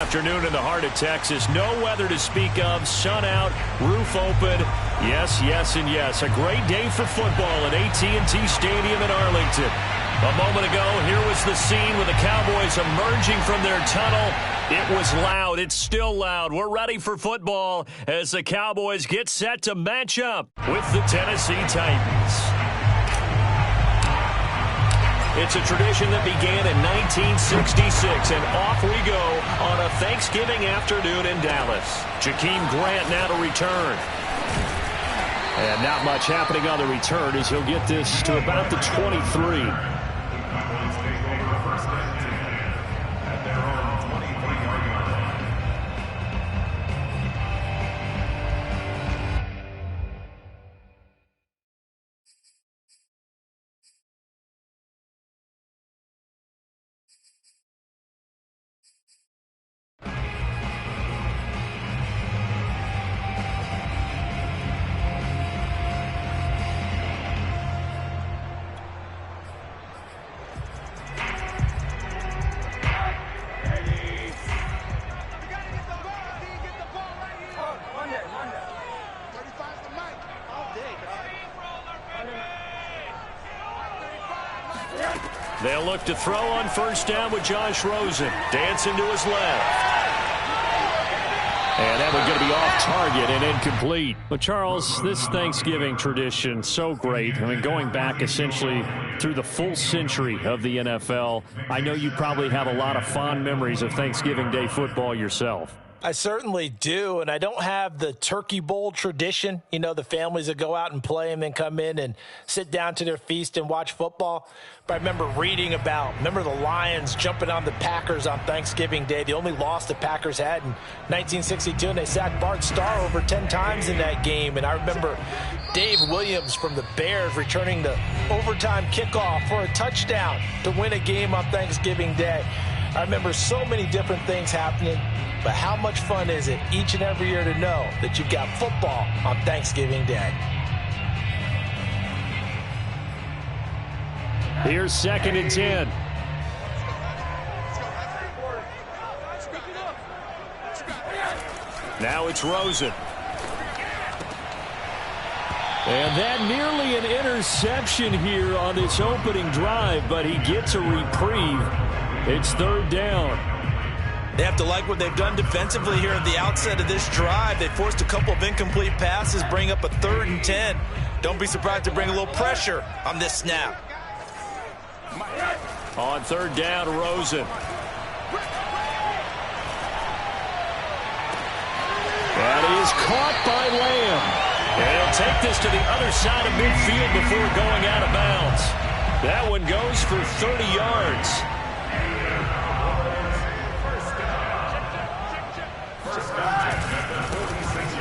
Afternoon in the heart of Texas. No weather to speak of. Sun out, roof open. Yes, yes, and yes. A great day for football at AT&T Stadium in Arlington. A moment ago, here was the scene with the Cowboys emerging from their tunnel. It was loud. It's still loud. We're ready for football as the Cowboys get set to match up with the Tennessee Titans. It's a tradition that began in 1966, and off we go on a Thanksgiving afternoon in Dallas. Jakeem Grant now to return. And not much happening on the return as he'll get this to about the 23. They'll look to throw on first down with Josh Rosen. Dancing to his left. And that one's going to be off target and incomplete. But, Charles, this Thanksgiving tradition, so great. I mean, going back essentially through the full century of the NFL, I know you probably have a lot of fond memories of Thanksgiving Day football yourself. I certainly do, and I don't have the turkey bowl tradition. You know, the families that go out and play and then come in and sit down to their feast and watch football. But I remember reading remember the Lions jumping on the Packers on Thanksgiving Day. The only loss the Packers had in 1962, and they sacked Bart Starr over 10 times in that game. And I remember Dave Williams from the Bears returning the overtime kickoff for a touchdown to win a game on Thanksgiving Day. I remember so many different things happening. But how much fun is it each and every year to know that you've got football on Thanksgiving Day? Here's 2nd and 10. Now it's Rosen. And that nearly an interception here on this opening drive, but he gets a reprieve. It's 3rd down. They have to like what they've done defensively here at the outset of this drive. They forced a couple of incomplete passes, bring up a 3rd and 10. Don't be surprised to bring a little pressure on this snap. On 3rd down, Rosen. And he is caught by Lamb. And he'll take this to the other side of midfield before going out of bounds. That one goes for 30 yards.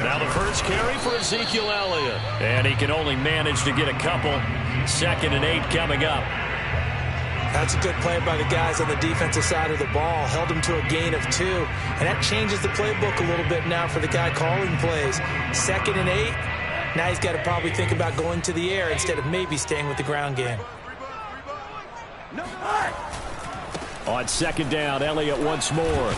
Now the first carry for Ezekiel Elliott. And he can only manage to get a couple. 2nd and 8 coming up. That's a good play by the guys on the defensive side of the ball. Held him to a gain of 2. And that changes the playbook a little bit now for the guy calling plays. 2nd and 8. Now he's got to probably think about going to the air instead of maybe staying with the ground game. On 2nd down, Elliott once more.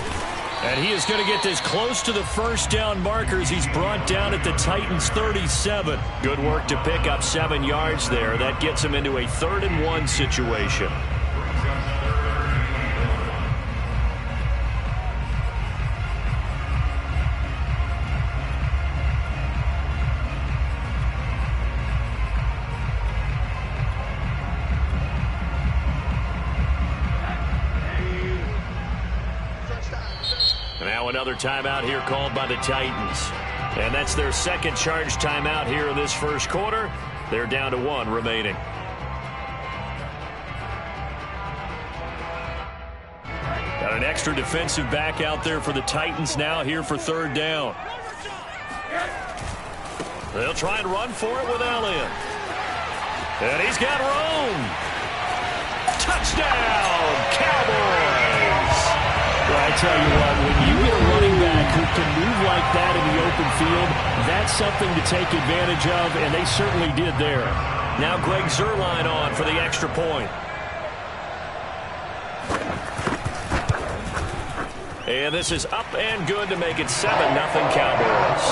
And he is going to get this close to the first down markers. He's brought down at the Titans' 37. Good work to pick up 7 yards there. That gets him into a 3rd and 1 situation. Now another timeout here called by the Titans. And that's their 2nd charge timeout here in this first quarter. They're down to 1 remaining. Got an extra defensive back out there for the Titans now here for 3rd down. They'll try and run for it with Elliott. And he's got room. Touchdown, Cowboys! Well, I tell you what, when you get a running back who can move like that in the open field, that's something to take advantage of, and they certainly did there. Now Greg Zuerlein on for the extra point. And this is up and good to make it 7-0 Cowboys.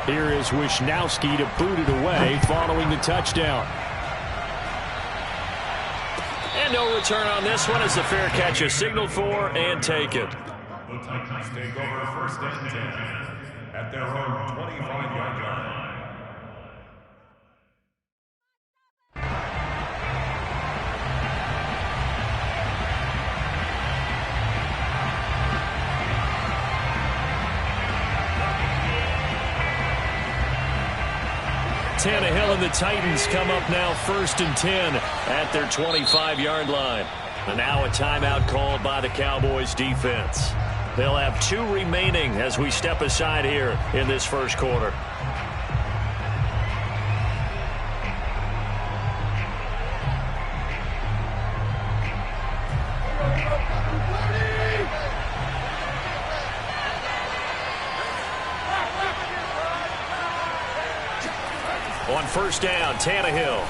Here is Wisnowski to boot it away following the touchdown. And no return on this one as the fair catch is signaled for and taken. The Titans take over first and 10 at their own 25-yard line. Tannehill and the Titans come up now first and 10 at their 25-yard line. And now a timeout called by the Cowboys defense. They'll have 2 remaining as we step aside here in this first quarter. On first down, Tannehill.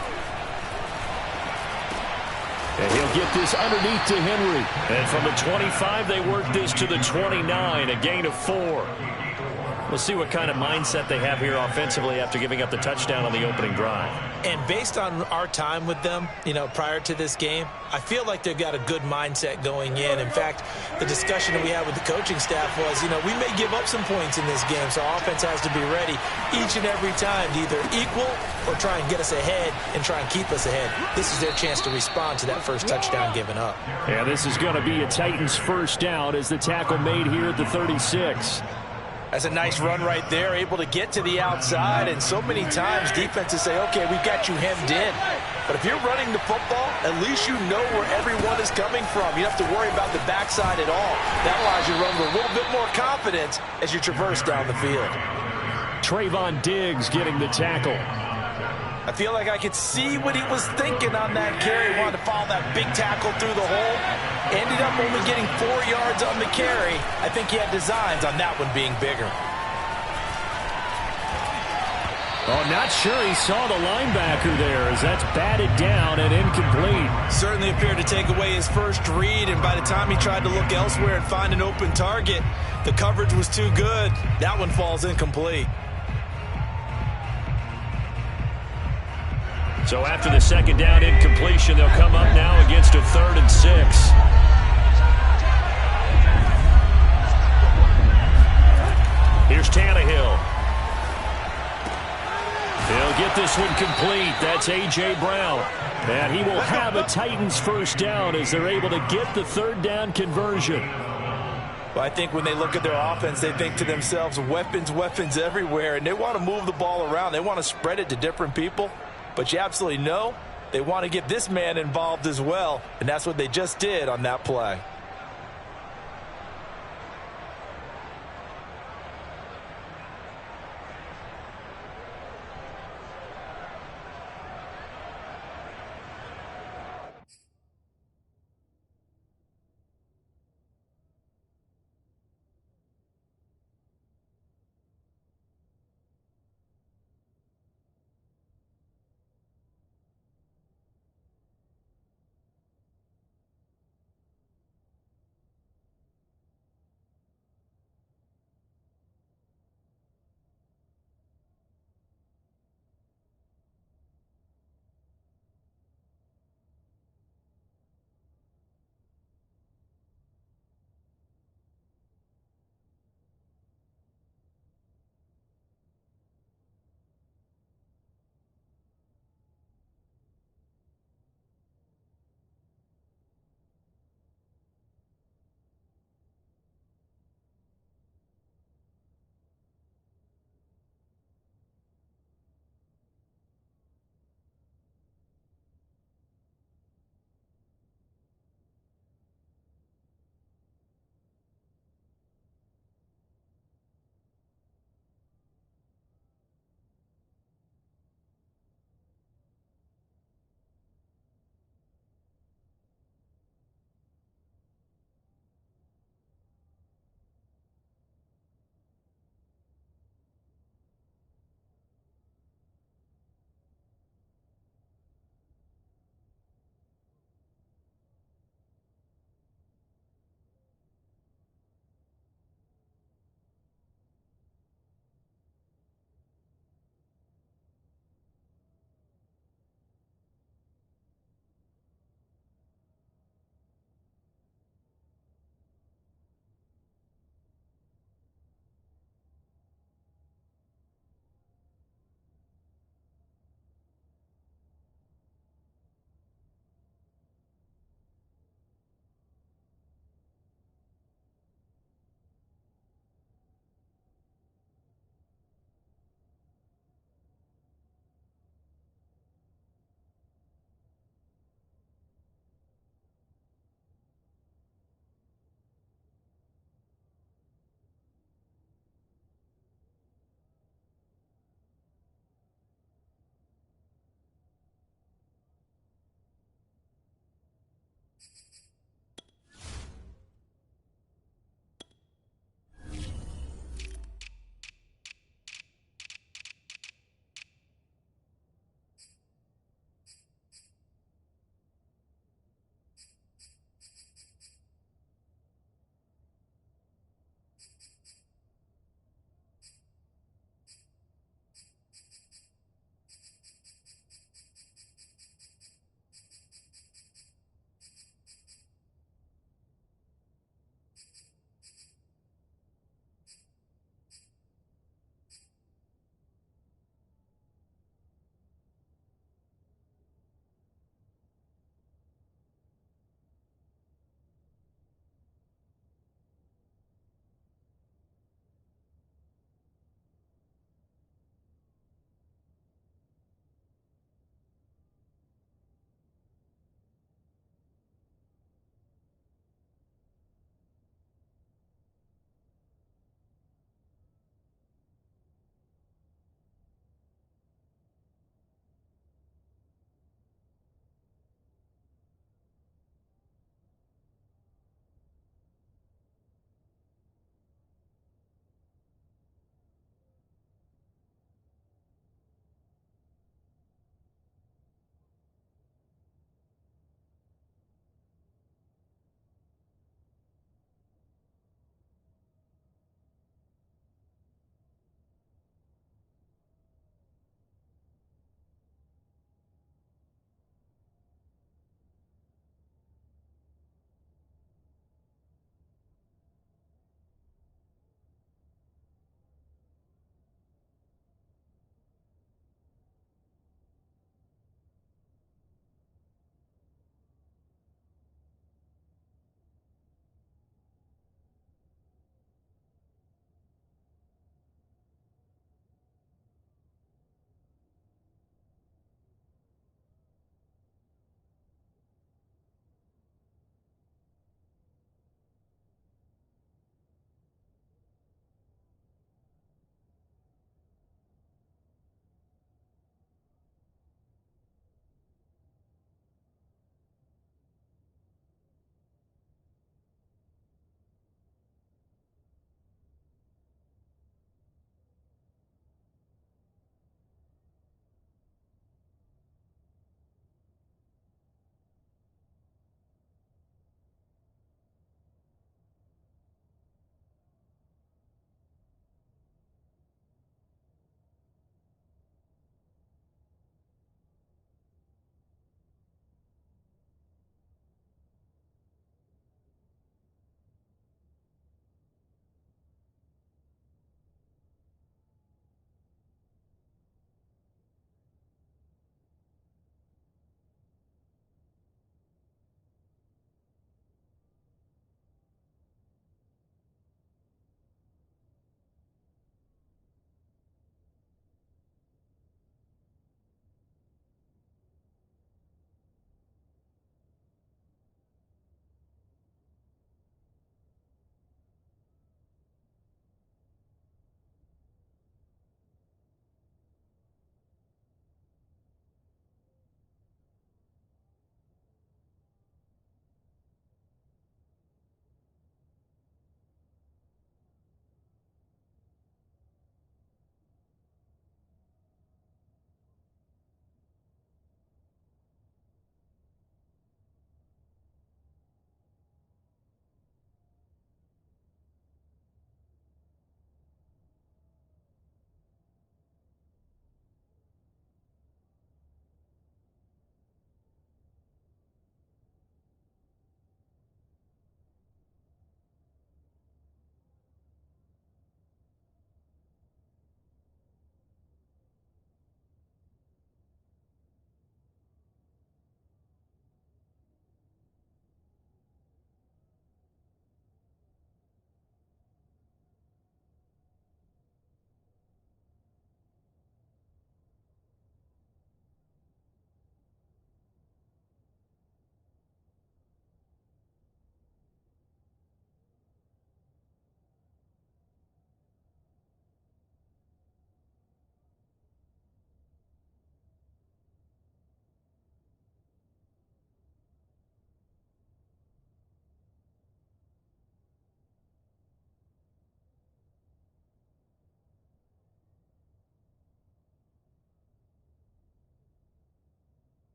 And he'll get this underneath to Henry. And from the 25, they work this to the 29, a gain of 4. We'll see what kind of mindset they have here offensively after giving up the touchdown on the opening drive. And based on our time with them, prior to this game, I feel like they've got a good mindset going in. In fact, the discussion that we had with the coaching staff was, we may give up some points in this game, so offense has to be ready each and every time to either equal or try and get us ahead and try and keep us ahead. This is their chance to respond to that first touchdown given up. Yeah, this is going to be a Titans first down as the tackle made here at the 36. That's a nice run right there, able to get to the outside, and so many times defenses say, okay, we've got you hemmed in. But if you're running the football, at least you know where everyone is coming from. You don't have to worry about the backside at all. That allows you to run with a little bit more confidence as you traverse down the field. Trayvon Diggs getting the tackle. I feel like I could see what he was thinking on that carry. He wanted to follow that big tackle through the hole. Ended up only getting 4 yards on the carry. I think he had designs on that one being bigger. Oh, not sure he saw the linebacker there as that's batted down and incomplete. Certainly appeared to take away his first read, and by the time he tried to look elsewhere and find an open target, the coverage was too good. That one falls incomplete. So after the second down incompletion, they'll come up now against a 3rd and 6. Here's Tannehill. He'll get this one complete. That's A.J. Brown. And he will have a Titans first down as they're able to get the 3rd down conversion. Well, I think when they look at their offense, they think to themselves, weapons, weapons everywhere, and they want to move the ball around. They want to spread it to different people. But you absolutely know they want to get this man involved as well, and that's what they just did on that play.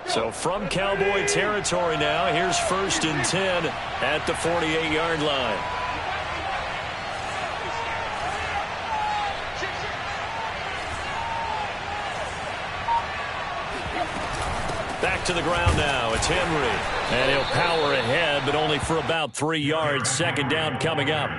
So from Cowboy territory now, here's 1st and 10 at the 48-yard line. Back to the ground now. It's Henry. And he'll power ahead, but only for about 3 yards. 2nd down coming up.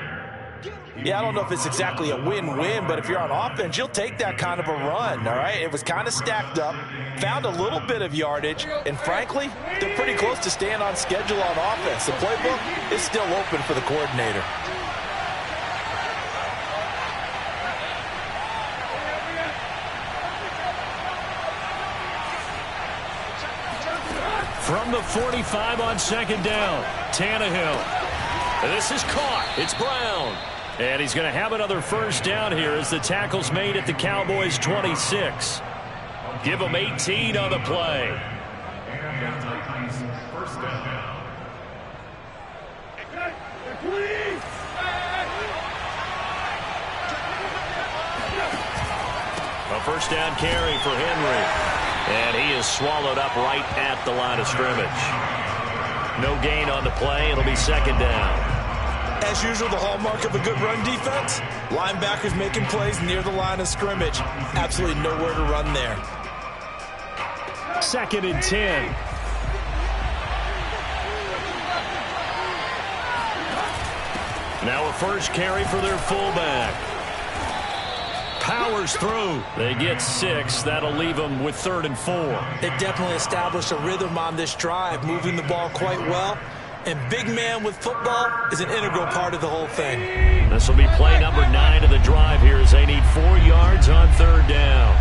Yeah, I don't know if it's exactly a win-win, but if you're on offense, you'll take that kind of a run, all right? It was kind of stacked up, found a little bit of yardage, and frankly, they're pretty close to staying on schedule on offense. The playbook is still open for the coordinator. From the 45 on 2nd down, Tannehill. This is caught. It's Brown. And he's going to have another 1st down here as the tackle's made at the Cowboys' 26. Give them 18 on the play. A 1st down carry for Henry. And he is swallowed up right at the line of scrimmage. No gain on the play. It'll be 2nd down. As usual, the hallmark of a good run defense, linebackers making plays near the line of scrimmage. Absolutely nowhere to run there. 2nd and 10. Now a 1st carry for their fullback. Powers through. They get 6. That'll leave them with 3rd and 4. They definitely established a rhythm on this drive, moving the ball quite well. And big man with football is an integral part of the whole thing. This will be play number 9 of the drive here as they need 4 yards on 3rd down.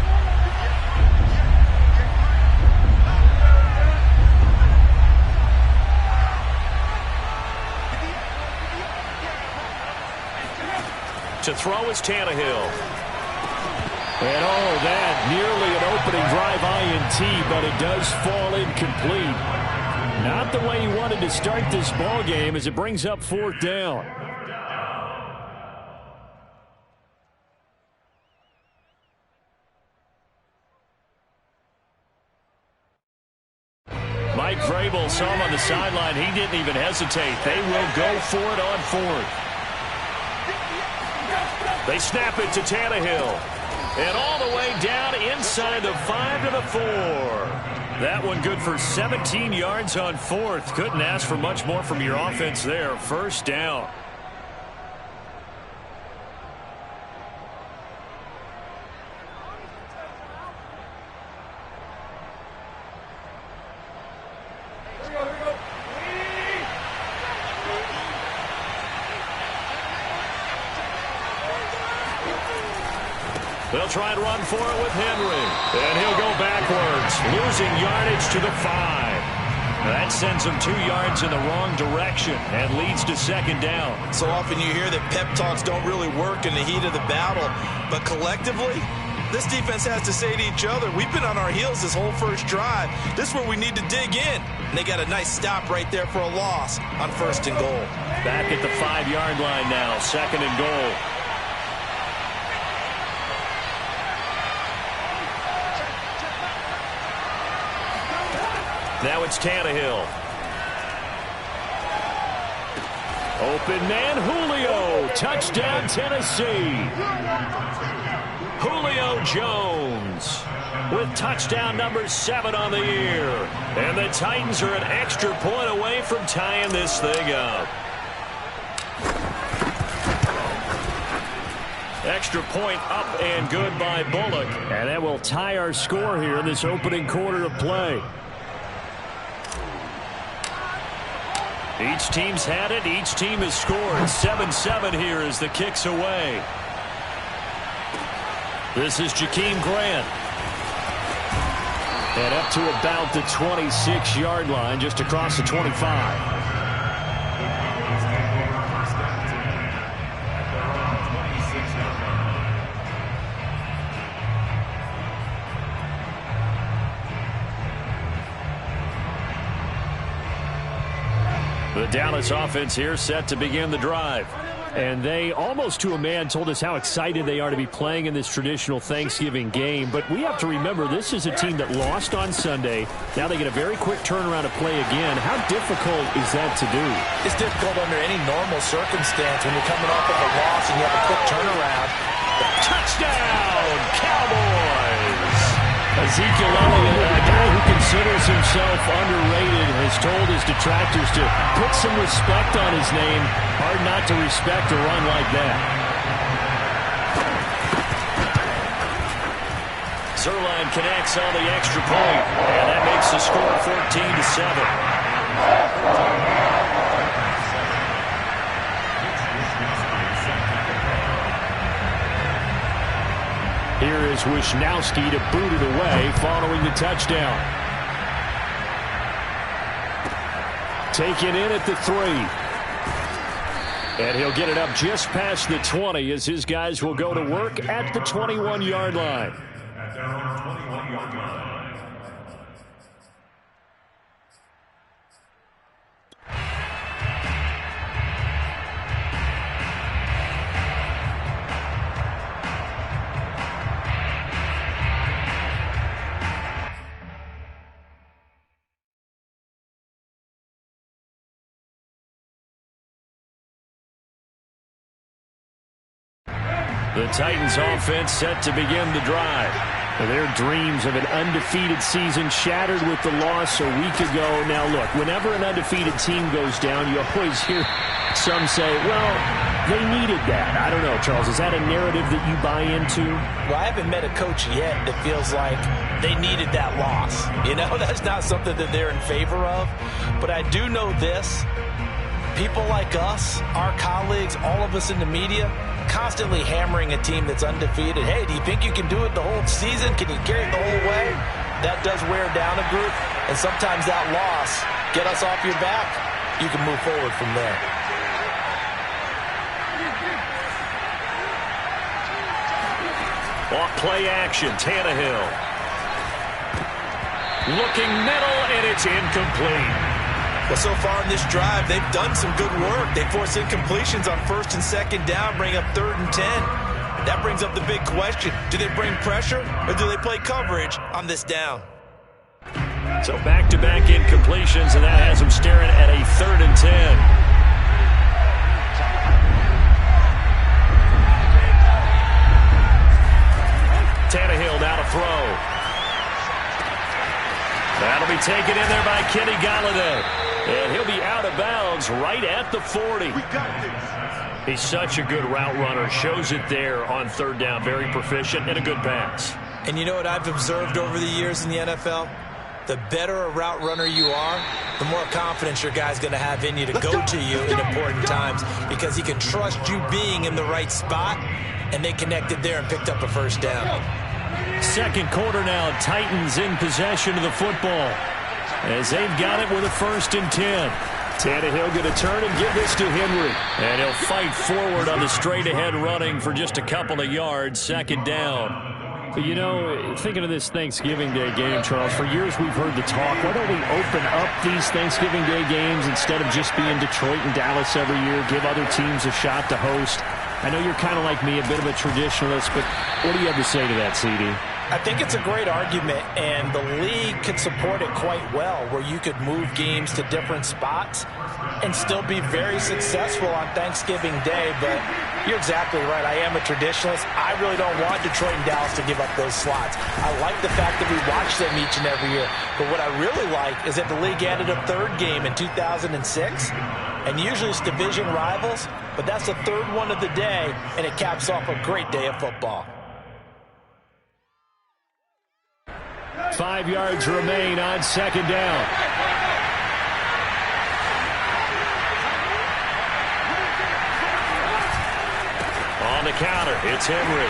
To throw is Tannehill. And that nearly an opening drive INT, but it does fall incomplete. Not the way he wanted to start this ball game as it brings up 4th down. Mike Vrabel saw him on the sideline. He didn't even hesitate. They will go for it on 4th. They snap it to Tannehill. And all the way down inside the 5 to the 4. That one good for 17 yards on 4th. Couldn't ask for much more from your offense there. 1st down. They'll try and run for it with Henry. And he'll go backwards, losing yardage to the 5. That sends him 2 yards in the wrong direction and leads to 2nd down. So often you hear that pep talks don't really work in the heat of the battle. But collectively, this defense has to say to each other, we've been on our heels this whole 1st drive. This is where we need to dig in. And they got a nice stop right there for a loss on 1st and goal. Back at the 5-yard line now, 2nd and goal. Now it's Tannehill. Open man, Julio. Touchdown, Tennessee. Julio Jones with touchdown number 7 on the year. And the Titans are an extra point away from tying this thing up. Extra point up and good by Bullock. And that will tie our score here in this opening quarter of play. Each team's had it. Each team has scored. 7-7 here as the kick's away. This is Jakeem Grant. And up to about the 26-yard line, just across the 25. The Dallas offense here set to begin the drive. And they, almost to a man, told us how excited they are to be playing in this traditional Thanksgiving game. But we have to remember, this is a team that lost on Sunday. Now they get a very quick turnaround to play again. How difficult is that to do? It's difficult under any normal circumstance when you're coming off of a loss and you have a quick turnaround. Touchdown, Cowboys! Ezekiel Elliott, a guy who considers himself underrated, has told his detractors to put some respect on his name. Hard not to respect a run like that. Zerline connects on the extra point, and that makes the score 14-7. Here is Wisnowski to boot it away following the touchdown. Taken in at the 3. And he'll get it up just past the 20 as his guys will go to work at the 21-yard line. At their own 21-yard line. The Titans offense set to begin the drive. Their dreams of an undefeated season shattered with the loss a week ago. Now look, whenever an undefeated team goes down, you always hear some say, well, they needed that. I don't know, Charles, is that a narrative that you buy into? Well, I haven't met a coach yet that feels like they needed that loss. You know, that's not something that they're in favor of. But I do know this. People like us, our colleagues, all of us in the media, constantly hammering a team that's undefeated. Hey, do you think you can do it the whole season? Can you carry it the whole way? That does wear down a group, and sometimes that loss, get us off your back, you can move forward from there. Off play action, Tannehill. Looking middle, and it's incomplete. Well, so far in this drive, they've done some good work. They force incompletions on 1st and 2nd down, bring up 3rd and 10. That brings up the big question. Do they bring pressure, or do they play coverage on this down? So back-to-back incompletions, and that has them staring at a 3rd and 10. Tannehill now to throw. That'll be taken in there by Kenny Golladay. And he'll be out of bounds right at the 40. He's such a good route runner. Shows it there on 3rd down. Very proficient and a good pass. And you know what I've observed over the years in the NFL? The better a route runner you are, the more confidence your guy's going to have in you to go to you in important times, because he can trust you being in the right spot, and they connected there and picked up a 1st down. 2nd quarter now. Titans in possession of the football, as they've got it with a 1st and 10. Tannehill going to turn and give this to Henry. And he'll fight forward on the straight-ahead running for just a couple of yards. 2nd down. But, you know, thinking of this Thanksgiving Day game, Charles, for years we've heard the talk, why don't we open up these Thanksgiving Day games instead of just being Detroit and Dallas every year, give other teams a shot to host? I know you're kind of like me, a bit of a traditionalist, but what do you have to say to that, CD? I think it's a great argument, and the league could support it quite well, where you could move games to different spots and still be very successful on Thanksgiving Day. But you're exactly right. I am a traditionalist. I really don't want Detroit and Dallas to give up those slots. I like the fact that we watch them each and every year. But what I really like is that the league added a 3rd game in 2006. And usually it's division rivals, but that's the 3rd one of the day, and it caps off a great day of football. 5 yards remain on 2nd down. On the counter, it's Henry.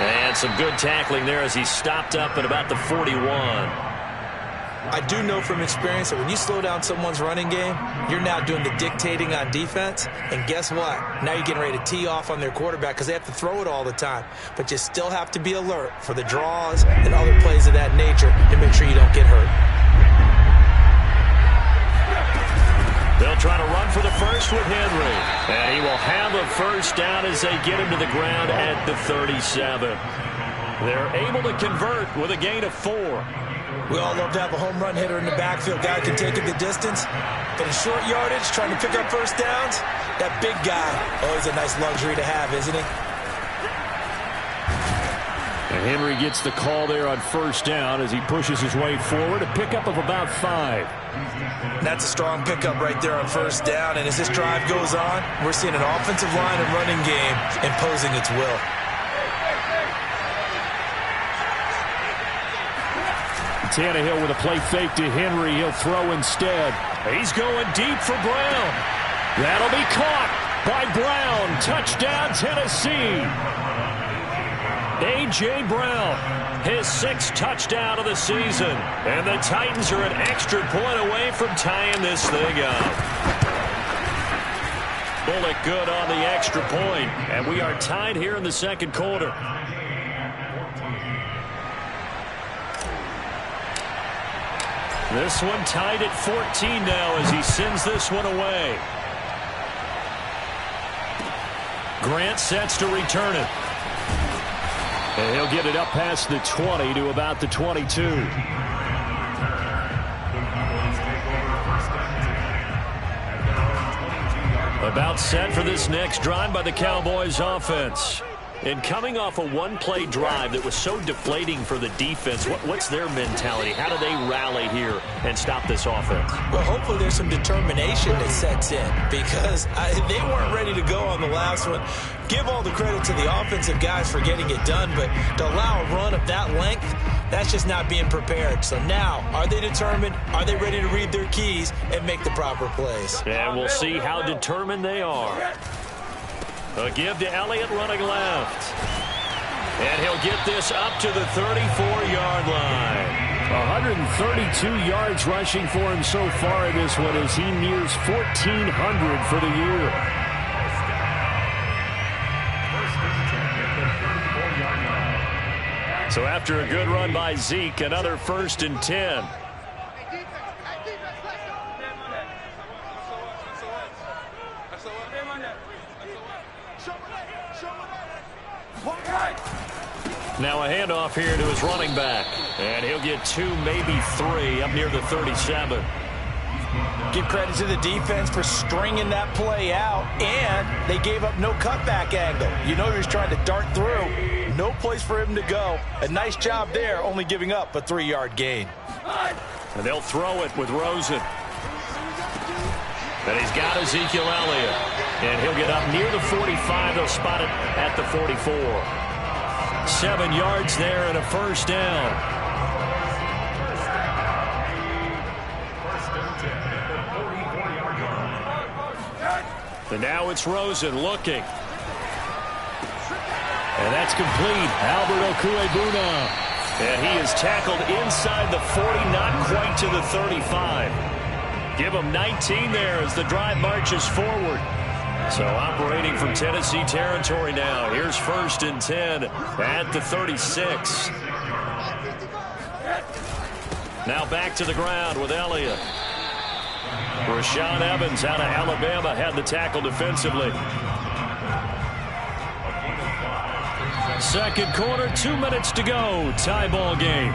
And some good tackling there as he stopped up at about the 41. I do know from experience that when you slow down someone's running game, you're now doing the dictating on defense. And guess what? Now you're getting ready to tee off on their quarterback because they have to throw it all the time. But you still have to be alert for the draws and other plays of that nature to make sure you don't get hurt. They'll They'll try to run for the first with Henry. And he will have a first down as they get him to the ground at the 37. They're able to convert with a gain of 4. We all love to have a home run hitter in the backfield. Guy can take it the distance. But in short yardage, trying to pick up first downs, that big guy, always a nice luxury to have, isn't he? And Henry gets the call there on first down as he pushes his way forward. A pickup of about 5. That's a strong pickup right there on first down. And as this drive goes on, we're seeing an offensive line and running game imposing its will. Tannehill with a play fake to Henry. He'll throw instead. He's going deep for Brown. That'll be caught by Brown. Touchdown, Tennessee. A.J. Brown, his 6th touchdown of the season. And the Titans are an extra point away from tying this thing up. Bullock good on the extra point. And we are tied here in the second quarter. This one tied at 14 now as he sends this one away. Grant sets to return it. And he'll get it up past the 20 to about the 22. About set for this next drive by the Cowboys offense. And coming off a one-play drive that was so deflating for the defense, what's their mentality? How do they rally here and stop this offense? Well, hopefully there's some determination that sets in because they weren't ready to go on the last one. Give all the credit to the offensive guys for getting it done, but to allow a run of that length, that's just not being prepared. So now, are they determined? Are they ready to read their keys and make the proper plays? And we'll see how determined they are. A give to Elliott running left. And he'll get this up to the 34-yard line. 132 yards rushing for him so far in this one as he nears 1,400 for the year. So after a good run by Zeke, another 1st and 10. Now a handoff here to his running back. And he'll get 2, maybe 3 up near the 37. Give credit to the defense for stringing that play out, and they gave up no cutback angle. You know he was trying to dart through. No place for him to go. A nice job there, only giving up a 3-yard gain. And they'll throw it with Rosen. And he's got Ezekiel Elliott. And he'll get up near the 45. They'll spot it at the 44. 7 yards there and a first down. And now it's Rosen looking. And that's complete. Albert Okwuegbuna. And he is tackled inside the 40, not quite to the 35. Give him 19 there as the drive marches forward. So operating from Tennessee territory now. Here's 1st and 10 at the 36. Now back to the ground with Elliott. Rashaan Evans out of Alabama had the tackle defensively. Second quarter, 2 minutes to go. Tie ball game.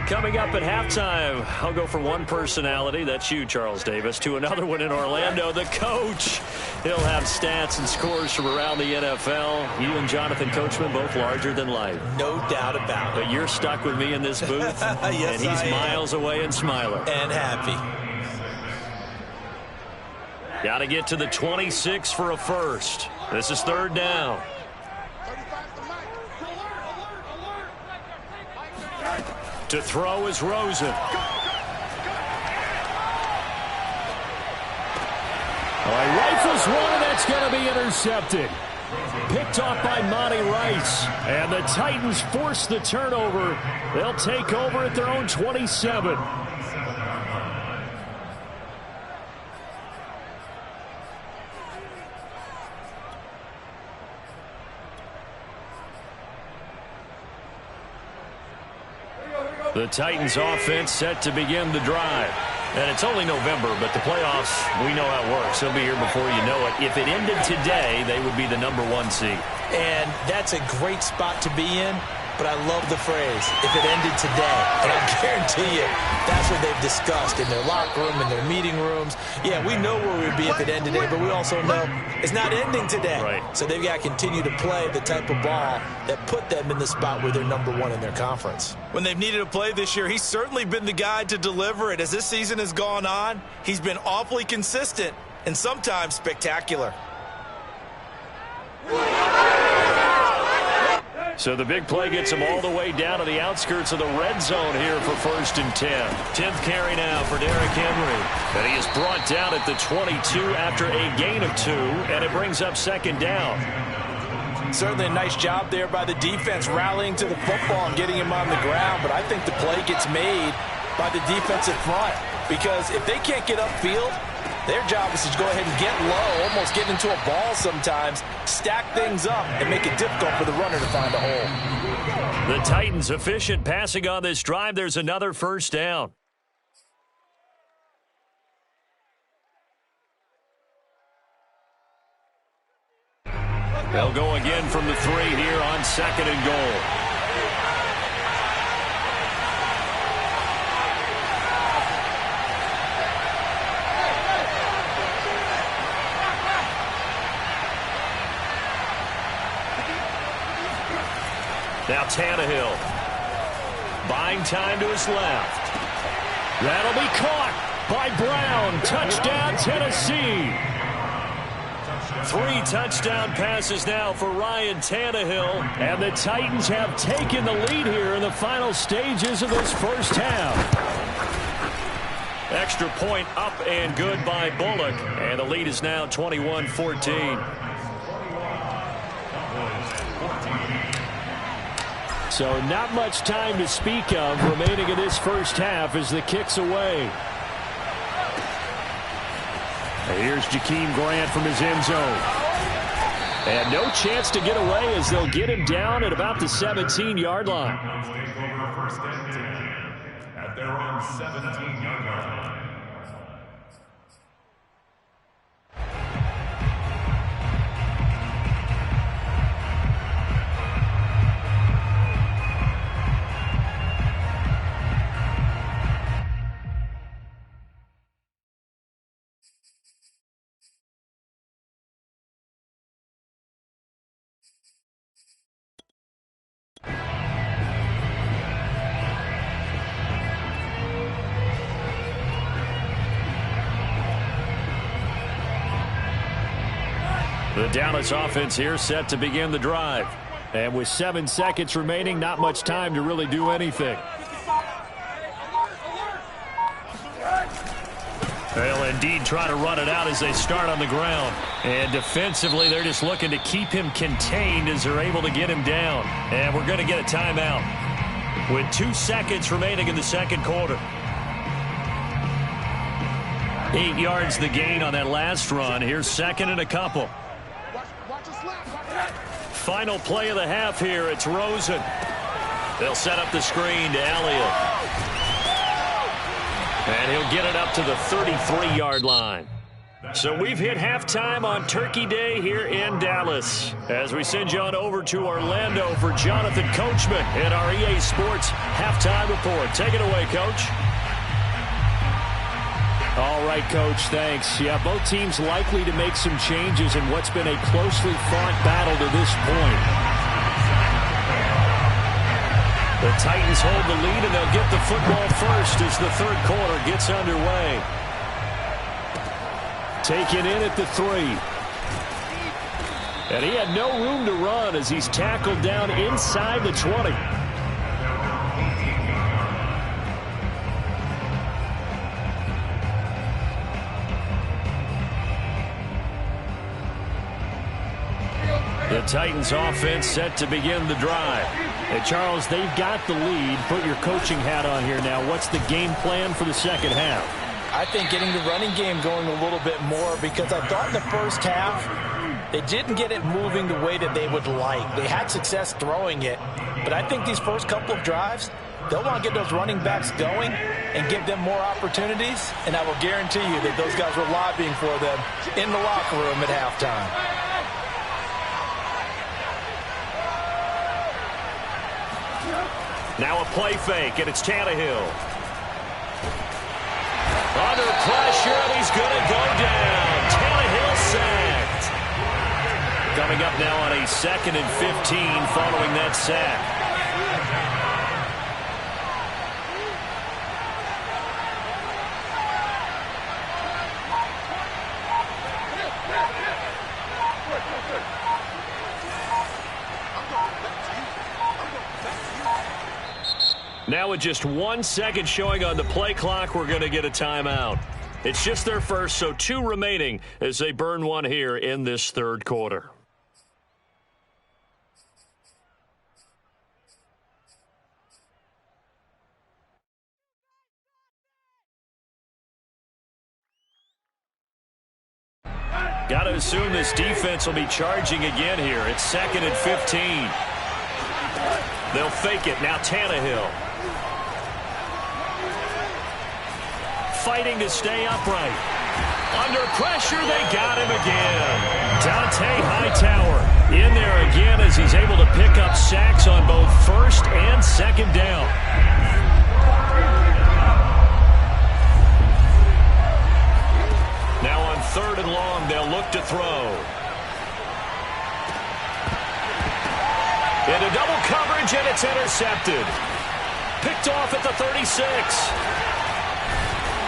Coming up at halftime, I'll go from one personality, that's you, Charles Davis, to another one in Orlando, the coach. He'll have stats and scores from around the NFL. You and Jonathan Coachman, both larger than life. No doubt about it. But you're stuck with me in this booth, yes, and he's miles away and smiling. And happy. Got to get to the 26 for a first. This is 3rd down. To throw is Rosen. Rifles one, and that's going to be intercepted. Picked off by Monty Rice. And the Titans force the turnover. They'll take over at their own 27. The Titans offense set to begin the drive. And it's only November, but the playoffs, we know how it works. They'll be here before you know it. If it ended today, they would be the #1 seed. And that's a great spot to be in, but I love the phrase, if it ended today. And I guarantee you, that's what they've discussed in their locker room, in their meeting rooms. Yeah, we know where we'd be if it ended today, but we also know it's not ending today. Right. So they've got to continue to play the type of ball that put them in the spot where they're #1 in their conference. When they've needed a play this year, he's certainly been the guy to deliver it. As this season has gone on, he's been awfully consistent and sometimes spectacular. So the big play gets him all the way down to the outskirts of the red zone here for 1st and 10. 10th carry now for Derrick Henry. And he is brought down at the 22 after a gain of 2, and it brings up 2nd down. Certainly a nice job there by the defense rallying to the football and getting him on the ground, but I think the play gets made by the defensive front because if they can't get upfield, their job is to go ahead and get low, almost get into a ball sometimes, stack things up, and make it difficult for the runner to find a hole. The Titans efficient passing on this drive. There's another 1st down. They'll go again from the 3 here on 2nd and goal. Now Tannehill. Buying time to his left. That'll be caught by Brown. Touchdown, Tennessee. 3 touchdown passes now for Ryan Tannehill. And the Titans have taken the lead here in the final stages of this 1st half. Extra point up and good by Bullock. And the lead is now 21-14. So not much time to speak of remaining in this 1st half as the kick's away. And here's Jakeem Grant from his end zone. And no chance to get away as they'll get him down at about the 17-yard line. Take over 1st and 10 at their own 17-yard line. The Dallas offense here set to begin the drive. And with 7 seconds remaining, not much time to really do anything. They'll indeed try to run it out as they start on the ground. And defensively, they're just looking to keep him contained as they're able to get him down. And we're going to get a timeout with 2 seconds remaining in the 2nd quarter. 8 yards the gain on that last run. Here's 2nd and a couple. Final play of the half here. It's Rosen. They'll set up the screen to Elliott. And he'll get it up to the 33-yard line. So we've hit halftime on Turkey Day here in Dallas. As we send you on over to Orlando for Jonathan Coachman in our EA Sports Halftime Report. Take it away, Coach. All right, Coach, thanks. Yeah, both teams likely to make some changes in what's been a closely fought battle to this point. The Titans hold the lead, and they'll get the football first as the 3rd quarter gets underway. Taken in at the 3. And he had no room to run as he's tackled down inside the 20. The Titans offense set to begin the drive. And Charles, they've got the lead. Put your coaching hat on here now. What's the game plan for the 2nd half? I think getting the running game going a little bit more because I thought in the 1st half they didn't get it moving the way that they would like. They had success throwing it, but I think these first couple of drives, they'll want to get those running backs going and give them more opportunities, and I will guarantee you that those guys were lobbying for them in the locker room at halftime. Now a play fake, and it's Tannehill. Under pressure, and he's going to go down. Tannehill sacked. Coming up now on a 2nd and 15 following that sack. Now with just 1 second showing on the play clock, we're going to get a timeout. It's just their first, so 2 remaining as they burn one here in this third quarter. Got to assume this defense will be charging again here. It's 2nd and 15. They'll fake it. Now Tannehill. Fighting to stay upright. Under pressure, they got him again. Dante Hightower in there again as he's able to pick up sacks on both 1st and 2nd down. Now on 3rd and long, they'll look to throw. Into double coverage, and it's intercepted. Picked off at the 36.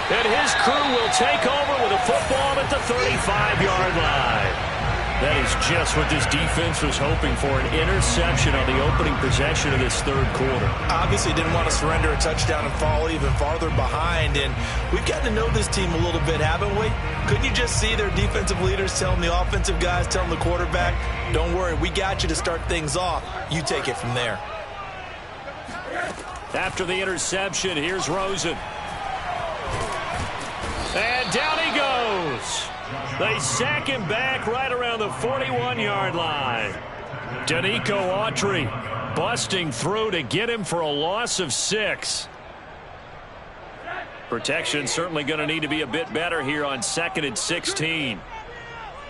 And his crew will take over with a football at the 35-yard line. That is just what this defense was hoping for, an interception on the opening possession of this third quarter. Obviously didn't want to surrender a touchdown and fall even farther behind, and we've gotten to know this team a little bit, haven't we? Couldn't you just see their defensive leaders telling the offensive guys, telling the quarterback, don't worry, we got you to start things off. You take it from there. After the interception, here's Rosen. And down he goes. They sack him back right around the 41-yard line. Danico Autry busting through to get him for a loss of 6. Protection certainly going to need to be a bit better here on 2nd and 16.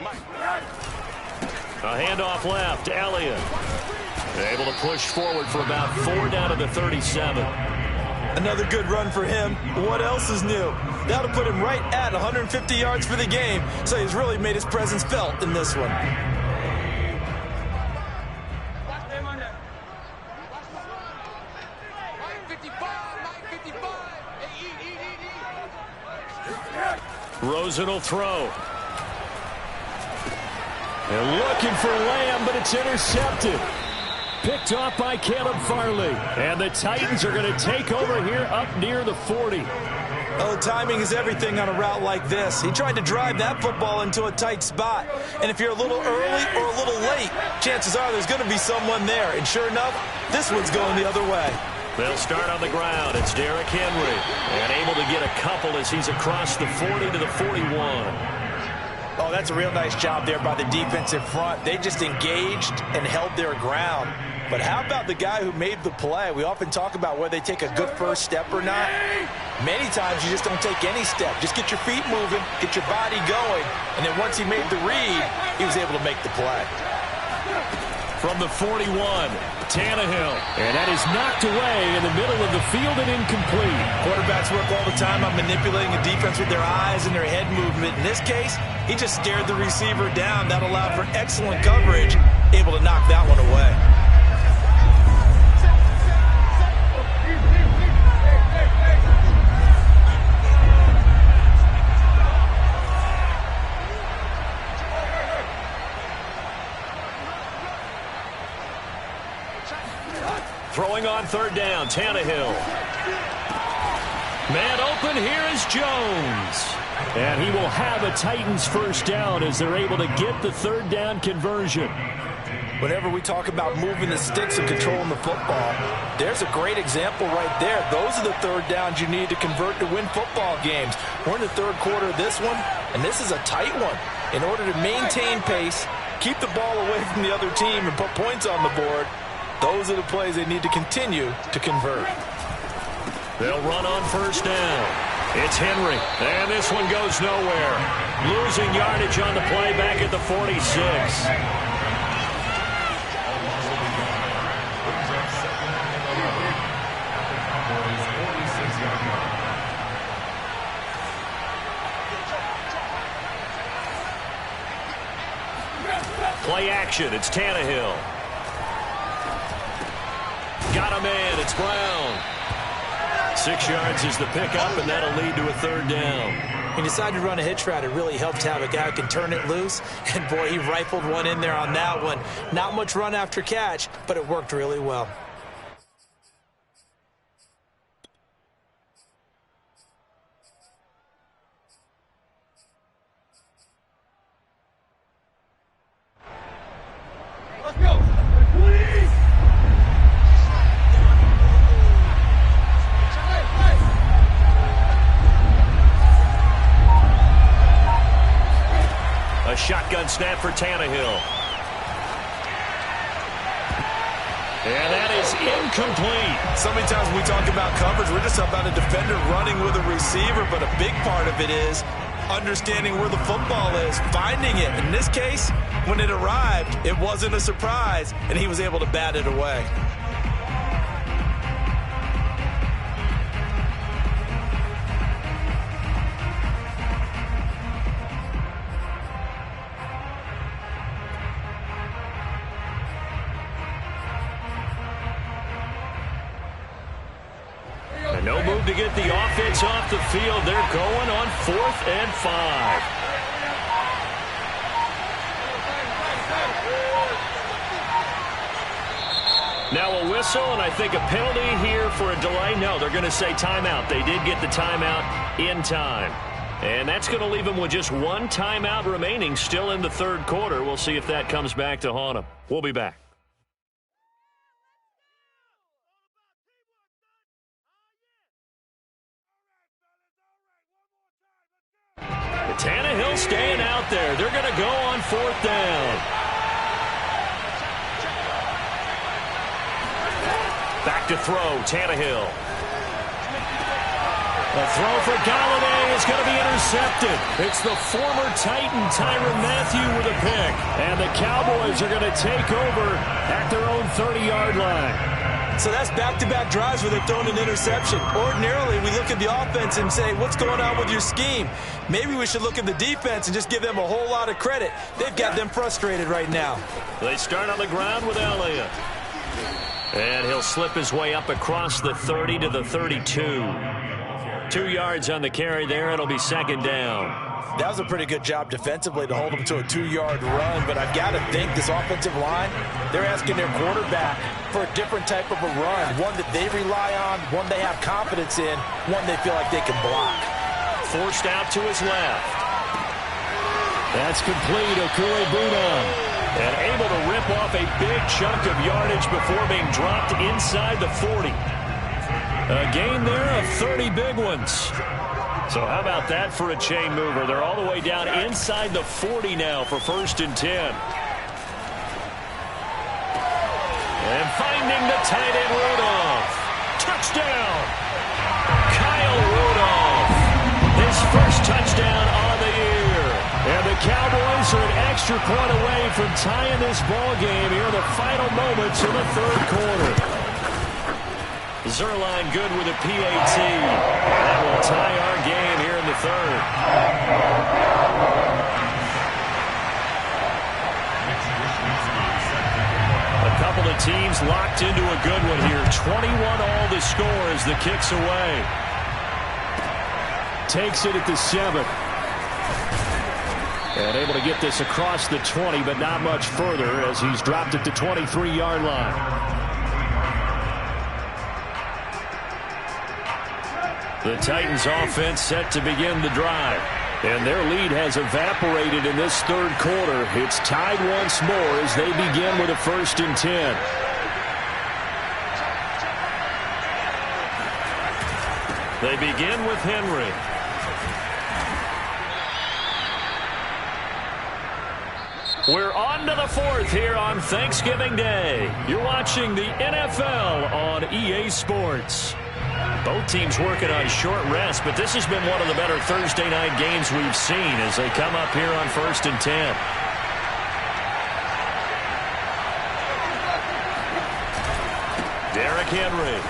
A handoff left, Elliott. Able to push forward for about 4 down to the 37. Another good run for him. What else is new? That'll put him right at 150 yards for the game, so he's really made his presence felt in this one. Rosen will throw. And looking for Lamb, but it's intercepted. Picked off by Caleb Farley. And the Titans are going to take over here up near the 40. Oh, timing is everything on a route like this. He tried to drive that football into a tight spot. And if you're a little early or a little late, chances are there's going to be someone there. And sure enough, this one's going the other way. They'll start on the ground. It's Derrick Henry. And able to get a couple as he's across the 40 to the 41. Oh, that's a real nice job there by the defensive front. They just engaged and held their ground. But how about the guy who made the play? We often talk about whether they take a good first step or not. Many times you just don't take any step. Just get your feet moving, get your body going, and then once he made the read, he was able to make the play. From the 41, Tannehill. And that is knocked away in the middle of the field and incomplete. Quarterbacks work all the time on manipulating a defense with their eyes and their head movement. In this case, he just stared the receiver down. That allowed for excellent coverage, able to knock that one away. Throwing on 3rd down, Tannehill. Man open, here is Jones. And he will have a Titans first down as they're able to get the 3rd down conversion. Whenever we talk about moving the sticks and controlling the football, there's a great example right there. Those are the 3rd downs you need to convert to win football games. We're in the 3rd quarter of this one, and this is a tight one. In order to maintain pace, keep the ball away from the other team, and put points on the board, those are the plays they need to continue to convert. They'll run on first down. It's Henry, and this one goes nowhere. Losing yardage on the play back at the 46. Play action, it's Tannehill. Got a man, it's Brown. 6 yards is the pickup, and that'll lead to a third down. He decided to run a hitch route. It really helped to have a guy who can turn it loose. And, boy, he rifled one in there on that one. Not much run after catch, but it worked really well. Let's go. A shotgun snap for Tannehill. And that is incomplete. So many times when we talk about coverage, we're just about a defender running with a receiver, but a big part of it is understanding where the football is, finding it. In this case, when it arrived, it wasn't a surprise, and he was able to bat it away. No move to get the offense off the field. They're going on 4th and 5. Now a whistle, and I think a penalty here for a delay. No, they're going to say timeout. They did get the timeout in time. And that's going to leave them with just one timeout remaining still in the third quarter. We'll see if that comes back to haunt them. We'll be back. Tannehill staying out there. They're going to go on 4th down. Back to throw, Tannehill. The throw for Galladay is going to be intercepted. It's the former Titan, Tyrann Mathieu, with a pick. And the Cowboys are going to take over at their own 30-yard line. So that's back-to-back drives where they've thrown an interception. Ordinarily, we look at the offense and say, what's going on with your scheme? Maybe we should look at the defense and just give them a whole lot of credit. They've got them frustrated right now. They start on the ground with Elliott. And he'll slip his way up across the 30 to the 32. 2 yards on the carry there. It'll be second down. That was a pretty good job defensively to hold them to a 2-yard run, but I've got to think this offensive line, they're asking their quarterback for a different type of a run, one that they rely on, one they have confidence in, one they feel like they can block. Forced out to his left. That's complete. Okure-Bunon. And able to rip off a big chunk of yardage before being dropped inside the 40. A gain there of 30 big ones. So how about that for a chain mover? They're all the way down inside the 40 now for 1st and 10. And finding the tight end, Rudolph. Touchdown! Kyle Rudolph. His first touchdown on the year. And the Cowboys are an extra point away from tying this ball game here in the final moments of the third quarter. Zerline good with a PAT. That will tie our game here in the third. A couple of teams locked into a good one here. 21 all the score as the kick's away. Takes it at the 7. And able to get this across the 20, but not much further as he's dropped at the 23-yard line. The Titans offense set to begin the drive. And their lead has evaporated in this third quarter. It's tied once more as they begin with a 1st and 10. They begin with Henry. We're on to the 4th here on Thanksgiving Day. You're watching the NFL on EA Sports. Both teams working on short rest, but this has been one of the better Thursday night games we've seen as they come up here on 1st and 10. Derrick Henry.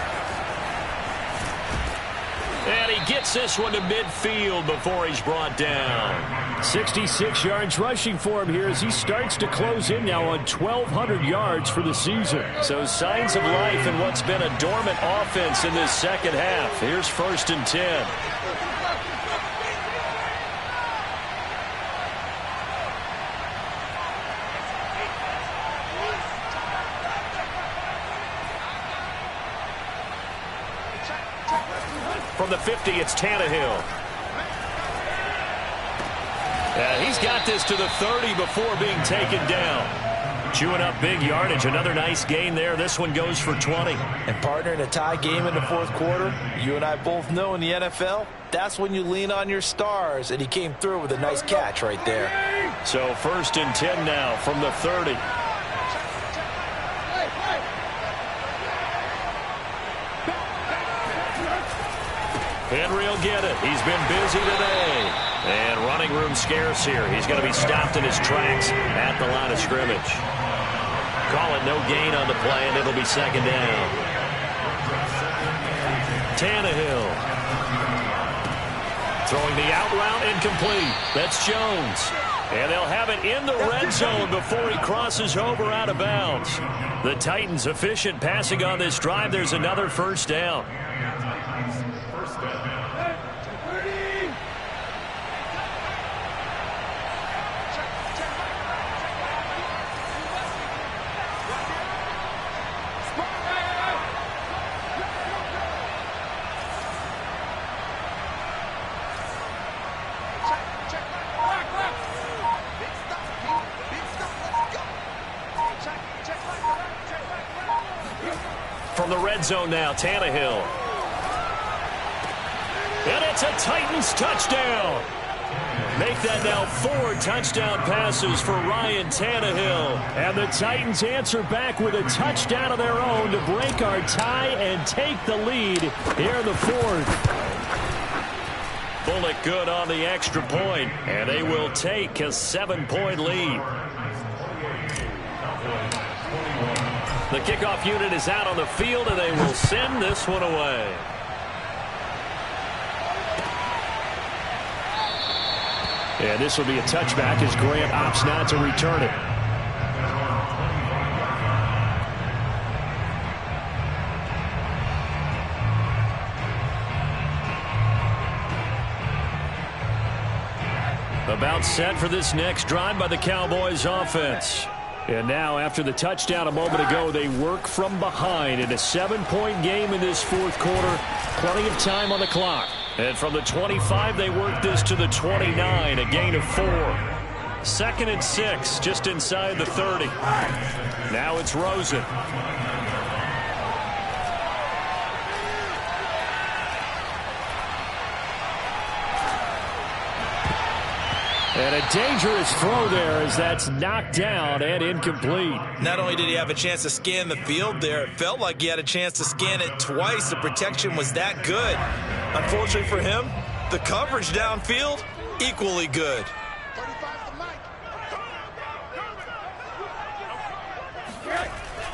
And he gets this one to midfield before he's brought down. 66 yards rushing for him here as he starts to close in now on 1,200 yards for the season. So signs of life in what's been a dormant offense in this second half. Here's 1st and 10. From the 50, it's Tannehill. He's got this to the 30 before being taken down. Chewing up big yardage. Another nice gain there. This one goes for 20. And partner, in a tie game in the fourth quarter, you and I both know in the NFL, that's when you lean on your stars. And he came through with a nice catch right there. So 1st and 10 now from the 30. Henry will get it. He's been busy today. And running room scarce here. He's going to be stopped in his tracks at the line of scrimmage. Call it no gain on the play, and it'll be 2nd down. Tannehill. Throwing the out route incomplete. That's Jones. And they'll have it in the red zone before he crosses over out of bounds. The Titans efficient passing on this drive. There's another 1st down. From the red zone now, Tannehill. And it's a Titans touchdown. Make that now 4 touchdown passes for Ryan Tannehill. And the Titans answer back with a touchdown of their own to break our tie and take the lead here in the 4th. Bullock good on the extra point, and they will take a 7-point lead. The kickoff unit is out on the field, and they will send this one away. And this will be a touchback as Grant opts not to return it. About set for this next drive by the Cowboys offense. And now, after the touchdown a moment ago, they work from behind in a 7-point game in this 4th quarter. Plenty of time on the clock. And from the 25, they work this to the 29, a gain of 4. 2nd and 6, just inside the 30. Now it's Rosen. And a dangerous throw there as that's knocked down and incomplete. Not only did he have a chance to scan the field there, it felt like he had a chance to scan it twice. The protection was that good. Unfortunately for him, the coverage downfield, equally good.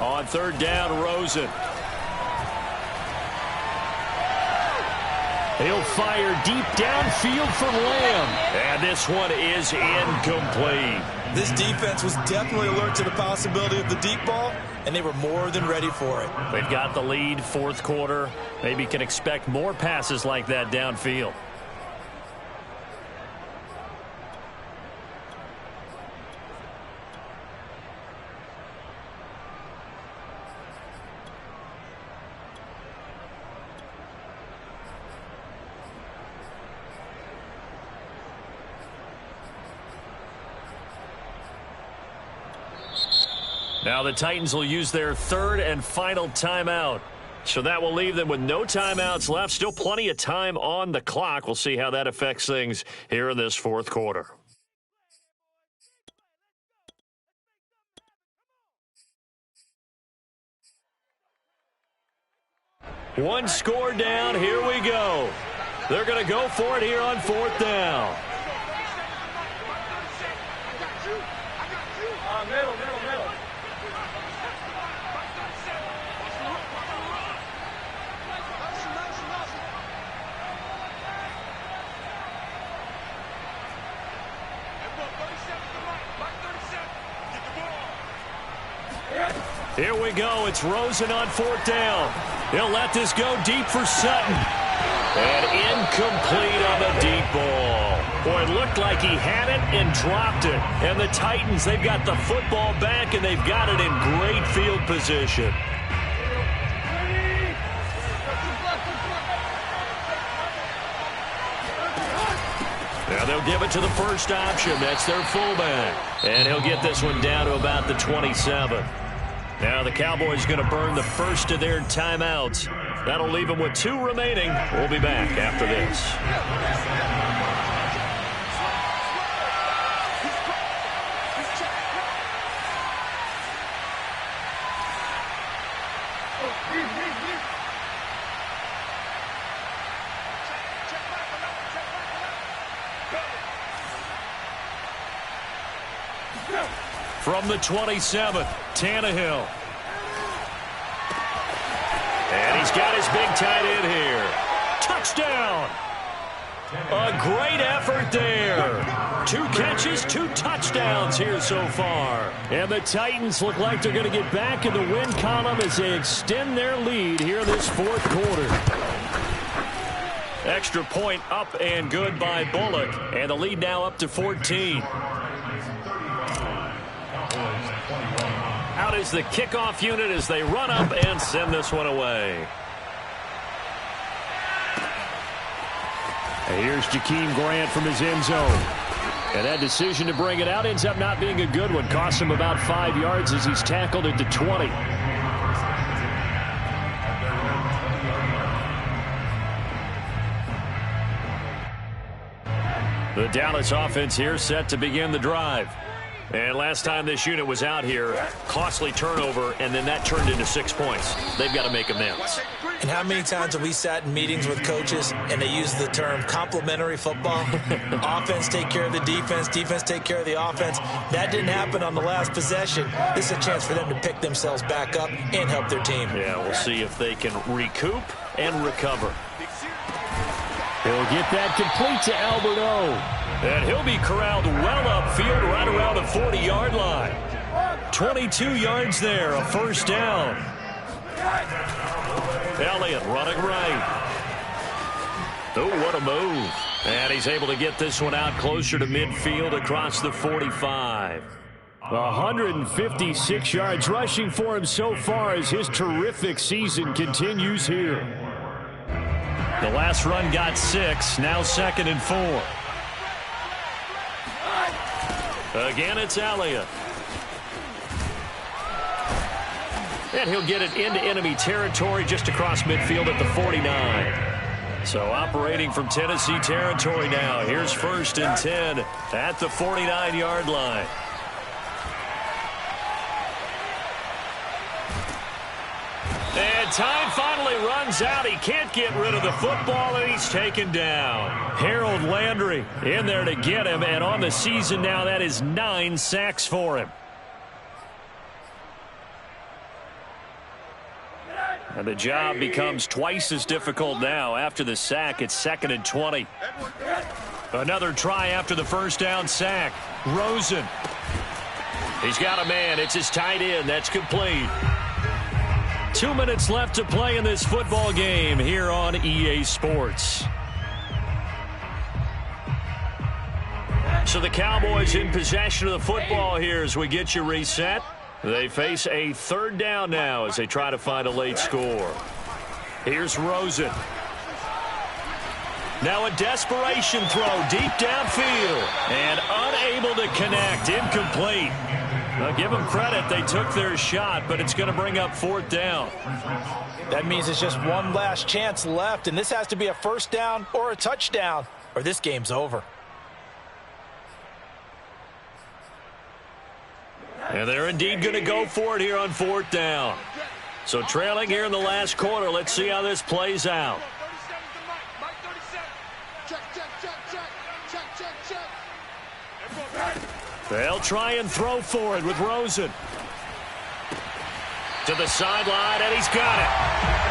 On 3rd down, Rosen. He'll fire deep downfield for Lamb. And this one is incomplete. This defense was definitely alert to the possibility of the deep ball, and they were more than ready for it. They've got the lead, 4th quarter. Maybe can expect more passes like that downfield. Now the Titans will use their 3rd and final timeout. So that will leave them with no timeouts left. Still plenty of time on the clock. We'll see how that affects things here in this 4th quarter. One score down. Here we go. They're going to go for it here on 4th down. Middle. Here we go. It's Rosen on 4th down. He'll let this go deep for Sutton. And incomplete on the deep ball. Boy, it looked like he had it and dropped it. And the Titans, they've got the football back, and they've got it in great field position. Now they'll give it to the first option. That's their fullback. And he'll get this one down to about the 27. Now the Cowboys going to burn the first of their timeouts. That'll leave them with 2 remaining. We'll be back after this. From the 27th, Tannehill. And he's got his big tight end here. Touchdown! A great effort there. 2 catches, 2 touchdowns here so far. And the Titans look like they're going to get back in the win column as they extend their lead here in this 4th quarter. Extra point up and good by Bullock. And the lead now up to 14. Out is the kickoff unit as they run up and send this one away. And here's Jakeem Grant from his end zone. And that decision to bring it out ends up not being a good one. Costs him about 5 yards as he's tackled at the 20. The Dallas offense here set to begin the drive. And last time this unit was out here, costly turnover, and then that turned into 6 points. They've got to make amends. And how many times have we sat in meetings with coaches and they use the term complementary football? Offense take care of the defense, defense take care of the offense. That didn't happen on the last possession. This is a chance for them to pick themselves back up and help their team. Yeah, we'll see if they can recoup and recover. He'll get that complete to Albert O. And he'll be corralled well upfield right around the 40-yard line. 22 yards there, a 1st down. Elliott running right. Oh, what a move. And he's able to get this one out closer to midfield across the 45. 156 yards rushing for him so far as his terrific season continues here. The last run got 6, now 2nd and 4. Again, it's Elliott. And he'll get it into enemy territory just across midfield at the 49. So operating from Tennessee territory now. Here's 1st and 10 at the 49-yard line. And time finally runs out. He can't get rid of the football, and he's taken down. Harold Landry in there to get him, and on the season now, that is 9 sacks for him. And the job becomes twice as difficult now. After the sack, it's 2nd and 20. Another try after the 1st down sack. Rosen. He's got a man. It's his tight end. That's complete. 2 minutes left to play in this football game here on EA Sports. So the Cowboys in possession of the football here as we get you reset. They face a 3rd down now as they try to find a late score. Here's Rosen. Now a desperation throw deep downfield and unable to connect. Incomplete. Now give them credit. They took their shot, but it's going to bring up 4th down. That means it's just one last chance left, and this has to be a 1st down or a touchdown, or this game's over. And they're indeed going to go for it here on 4th down. So trailing here in the last quarter. Let's see how this plays out. They'll try and throw for it with Rosen. To the sideline, and he's got it.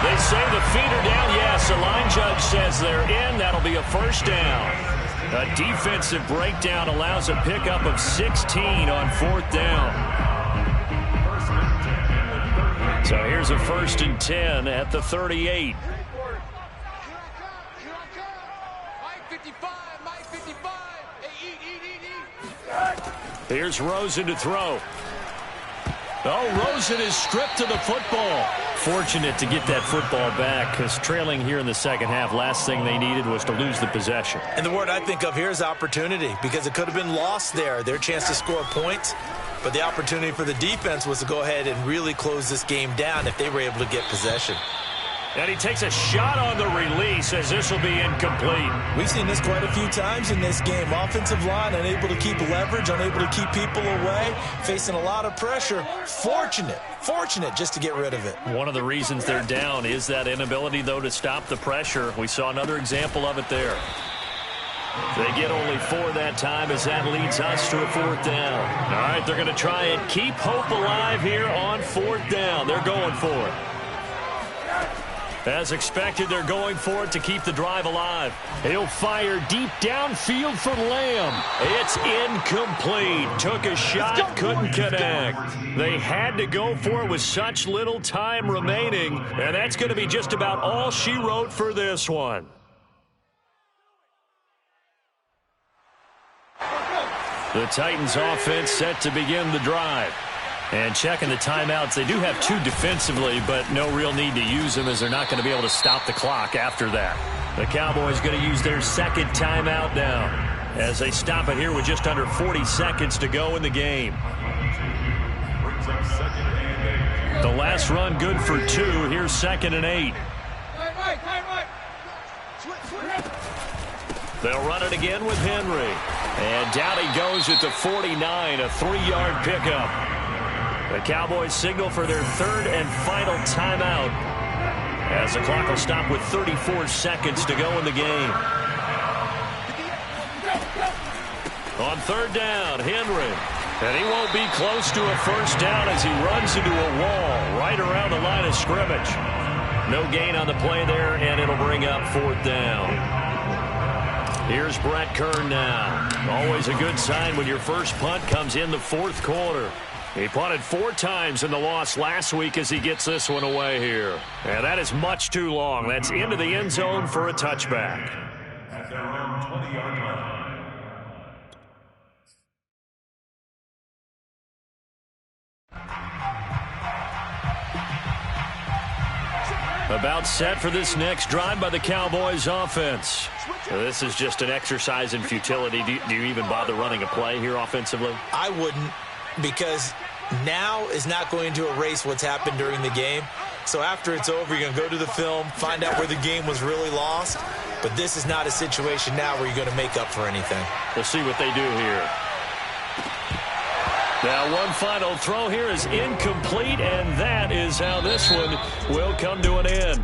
They say the feet are down. Yes, the line judge says they're in. That'll be a first down. A defensive breakdown allows a pickup of 16 on fourth down. So here's a 1st and 10 at the 38. Here's Rosen to throw. Oh, Rosen is stripped to the football. Fortunate to get that football back, because trailing here in the second half, last thing they needed was to lose the possession. And the word I think of here is opportunity, because it could have been lost there. Their chance to score points, but the opportunity for the defense was to go ahead and really close this game down if they were able to get possession. And he takes a shot on the release as this will be incomplete. We've seen this quite a few times in this game. Offensive line unable to keep leverage, unable to keep people away, facing a lot of pressure. Fortunate just to get rid of it. One of the reasons they're down is that inability, though, to stop the pressure. We saw another example of it there. They get only 4 that time as that leads us to a 4th down. All right, they're going to try and keep hope alive here on 4th down. They're going for it. As expected, they're going for it to keep the drive alive. He'll fire deep downfield for Lamb. It's incomplete. Took a shot, couldn't connect. They had to go for it with such little time remaining, and that's going to be just about all she wrote for this one. The Titans offense set to begin the drive. And checking the timeouts, they do have 2 defensively, but no real need to use them as they're not going to be able to stop the clock after that. The Cowboys going to use their 2nd timeout now as they stop it here with just under 40 seconds to go in the game. The last run good for 2. Here's 2nd and 8. They'll run it again with Henry. And down he goes at the 49, a 3-yard pickup. The Cowboys signal for their 3rd and final timeout as the clock will stop with 34 seconds to go in the game. On 3rd down, Henry. And he won't be close to a first down as he runs into a wall right around the line of scrimmage. No gain on the play there, and it'll bring up 4th down. Here's Brett Kern now. Always a good sign when your first punt comes in the 4th quarter. He punted 4 times in the loss last week as he gets this one away here. And that is much too long. That's into the end zone for a touchback. At their own 20-yard line. About set for this next drive by the Cowboys offense. So this is just an exercise in futility. Do you even bother running a play here offensively? I wouldn't, because now is not going to erase what's happened during the game. So after it's over, you're going to go to the film, find out where the game was really lost. But this is not a situation now where you're going to make up for anything. We'll see what they do here. Now one final throw here is incomplete, and that is how this one will come to an end.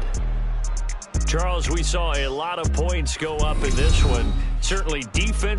Charles, we saw a lot of points go up in this one. Certainly defense.